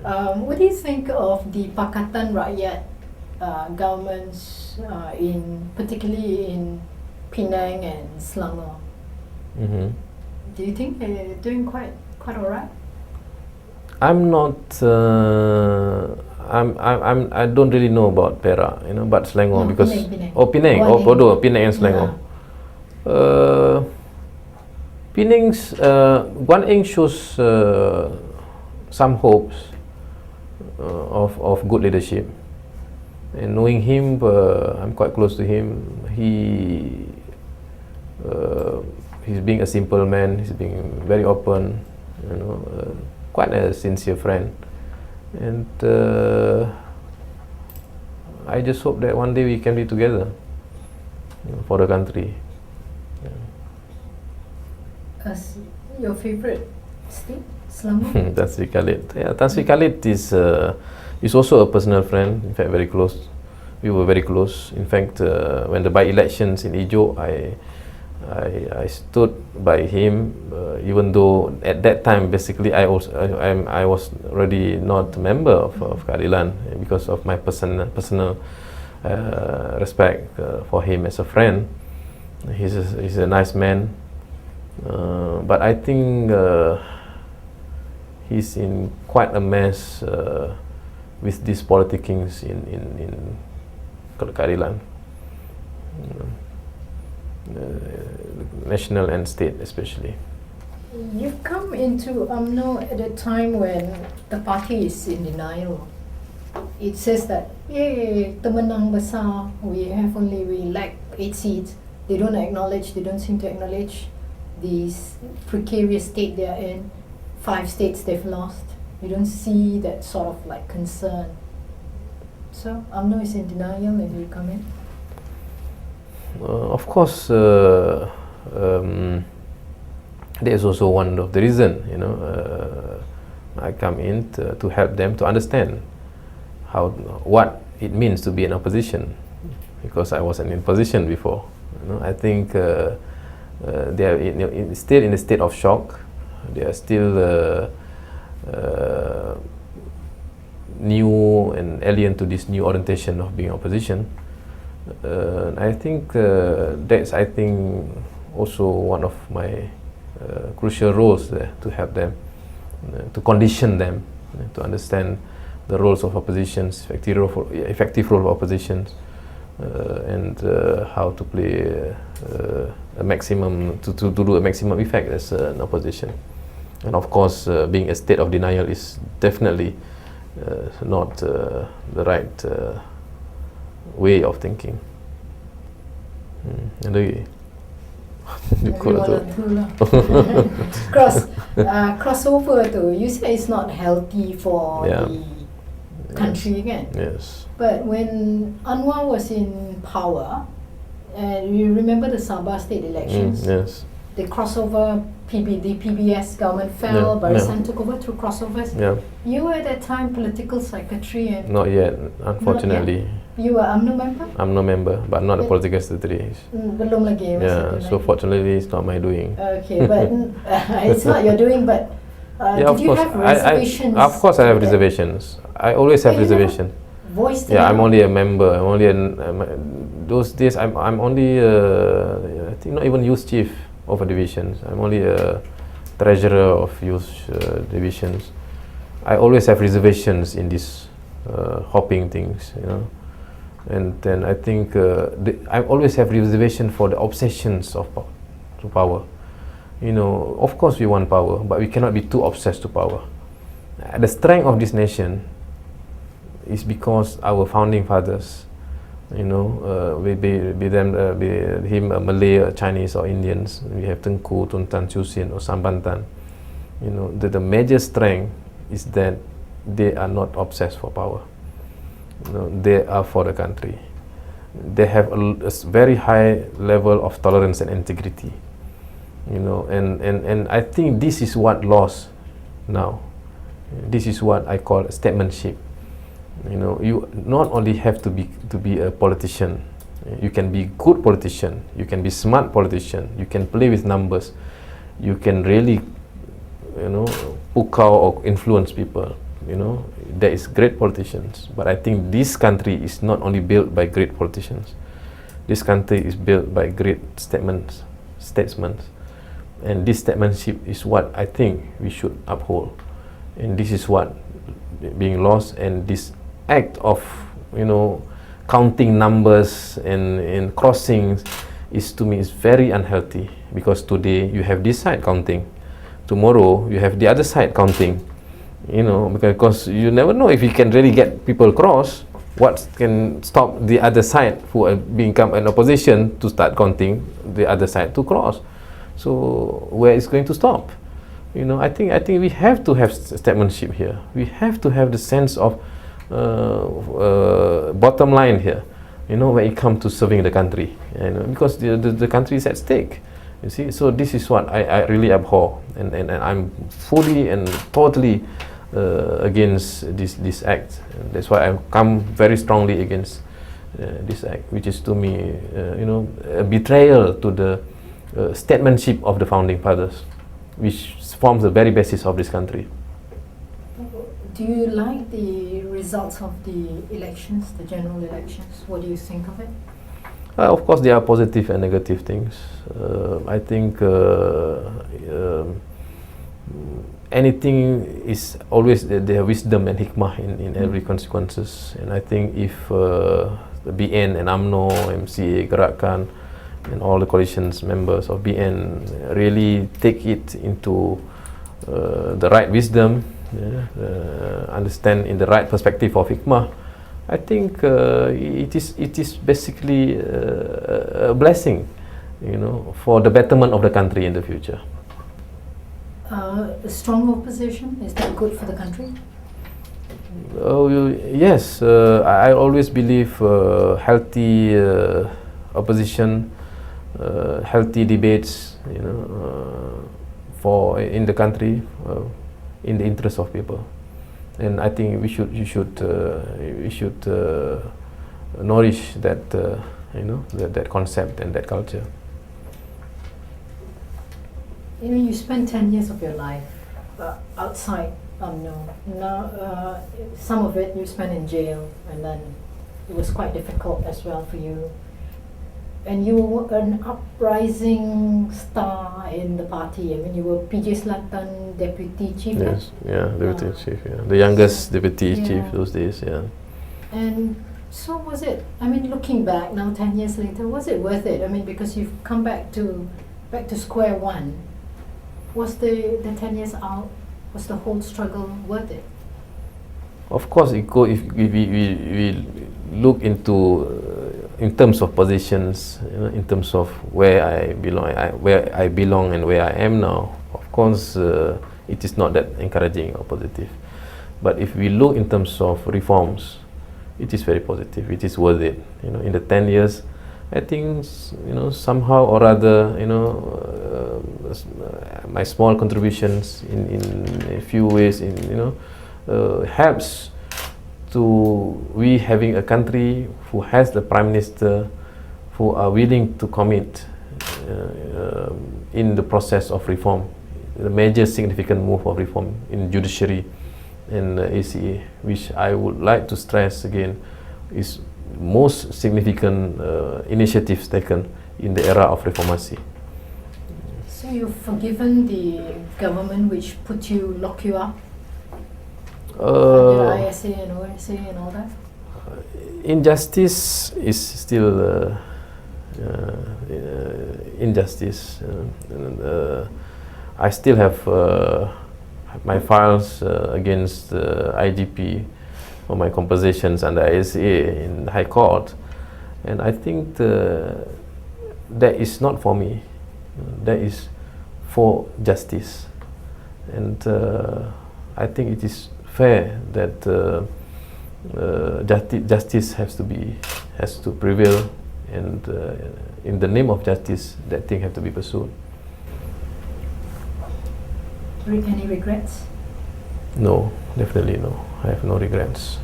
What do you think of the Pakatan Rakyat governments, particularly in Penang and Selangor? Do you think they're doing quite alright? I'm not. I don't really know about Perak, but Selangor, because Penang, Bodoh, Penang and Selangor. Penang's Guan Eng shows some hopes of good leadership, and knowing him, I'm quite close to him. He's being a simple man. He's being very open, quite a sincere friend, and I just hope that one day we can be together for the country. Your favorite state, Selangor? Tan Sri Khalid. Yeah, Tan Sri Khalid is also a personal friend. In fact, very close. We were very close. In fact, when the by-elections in Ijo, I stood by him, even though at that time basically I was already not a member of Keadilan, because of my personal respect for him as a friend. He's a nice man, but I think he's in quite a mess with these politicking in Keadilan. National and state especially. You've come into Umno at a time when the party is in denial. It says that, yay, temenang besar, we lack 8 seats. They don't seem to acknowledge the precarious state they are in. 5 states they've lost. You don't see that sort of concern. So Umno is in denial and you come in? Of course, that is also one of the reason. I come in to help them to understand what it means to be in opposition, because I wasn't in position before. I think they are still in a state of shock. They are still new and alien to this new orientation of being opposition. I think that's also one of my crucial roles there, to help them, to condition them to understand the roles of oppositions, effective role of oppositions, and how to play a maximum to do a maximum effect as an opposition. And of course, being a state of denial is definitely not the right way of thinking. Crossover though, you say it's not healthy for the country again. Yes. But when Anwar was in power, and you remember the Sabah state elections? Yes. The crossover, the PBS government fell, Barisan took over through crossovers. Yeah. You were at that time political secretary and... Not yet, unfortunately. Not yet. You were UMNO member? I'm no member, but not a political secretary. Belum lagi. So fortunately, it's not my doing. Okay, but it's not your doing, but did you have reservations? Of course I have reservations. I always have reservations. Voice I'm only a member. I'm only those days I'm only I think not even youth chief of a divisions. I'm only a treasurer of youth divisions. I always have reservations in these hopping things, and then I think I always have reservation for the obsessions to power. Of course we want power, but we cannot be too obsessed to power. The strength of this nation is because our founding fathers, be him a Malay, Chinese or Indians. We have Tengku, Tun Tan, Chu Sin or Sambantan. The major strength is that they are not obsessed for power. They are for the country. They have a very high level of tolerance and integrity. And I think this is what lost now. This is what I call statesmanship. You not only have to be a politician. You can be good politician. You can be smart politician. You can play with numbers. You can really, pull out or influence people. there is great politicians, but I think this country is not only built by great politicians. This country is built by great statesmen, and this statesmanship is what I think we should uphold. And this is what being lost, and this act of counting numbers and crossings is, to me, is very unhealthy, because today you have this side counting, tomorrow you have the other side counting, because you never know if you can really get people across. What can stop the other side who are become an opposition to start counting the other side to cross? So where is going to stop? I think we have to have statesmanship here. We have to have the sense of bottom line here, when it comes to serving the country, because the country is at stake. You see, so this is what I really abhor, and I'm fully and totally against this act. And that's why I come very strongly against this act, which is, to me, a betrayal to the statesmanship of the founding fathers, which forms the very basis of this country. Do you like the results of the elections, the general elections? What do you think of it? Of course, there are positive and negative things. I think anything is always there wisdom and hikmah in every consequences. And I think if the BN and Umno, MCA, Gerakan, and all the coalitions members of BN really take it into the right wisdom, understand in the right perspective of hikmah, I think it is basically a blessing, for the betterment of the country in the future. A strong opposition, is that good for the country? Yes, I always believe healthy opposition, healthy debates, for in the country, in the interest of people. And I think we should nourish that that concept and that culture. You spent 10 years of your life outside UMNO. Now, some of it you spent in jail, and then it was quite difficult as well for you. And you were an uprising star in the party. I mean, you were PJ Selatan deputy chief. Yes, deputy chief. Yeah, the youngest deputy chief those days. Yeah. And so was it? I mean, looking back now, 10 years later, was it worth it? I mean, because you've come back to square one. Was the 10 years out? Was the whole struggle worth it? Of course, if we look into in terms of positions, in terms of where I belong and where I am now, of course, it is not that encouraging or positive. But if we look in terms of reforms, it is very positive. It is worth it. In the 10 years, I think somehow or other, my small contributions in a few ways, helps to we having a country who has the prime minister who are willing to commit in the process of reform, the major significant move of reform in judiciary and ACA, which I would like to stress again, is most significant initiatives taken in the era of reformasi. So you've forgiven the government which locked you up? The ISA and OSA and all that? Injustice is still injustice. I still have my files against IGP for my compositions under ISA in High Court, and I think that is not for me. That is for justice, and I think it is fair that justice has to prevail, and in the name of justice, that thing have to be pursued. Any regrets? No, definitely no. I have no regrets.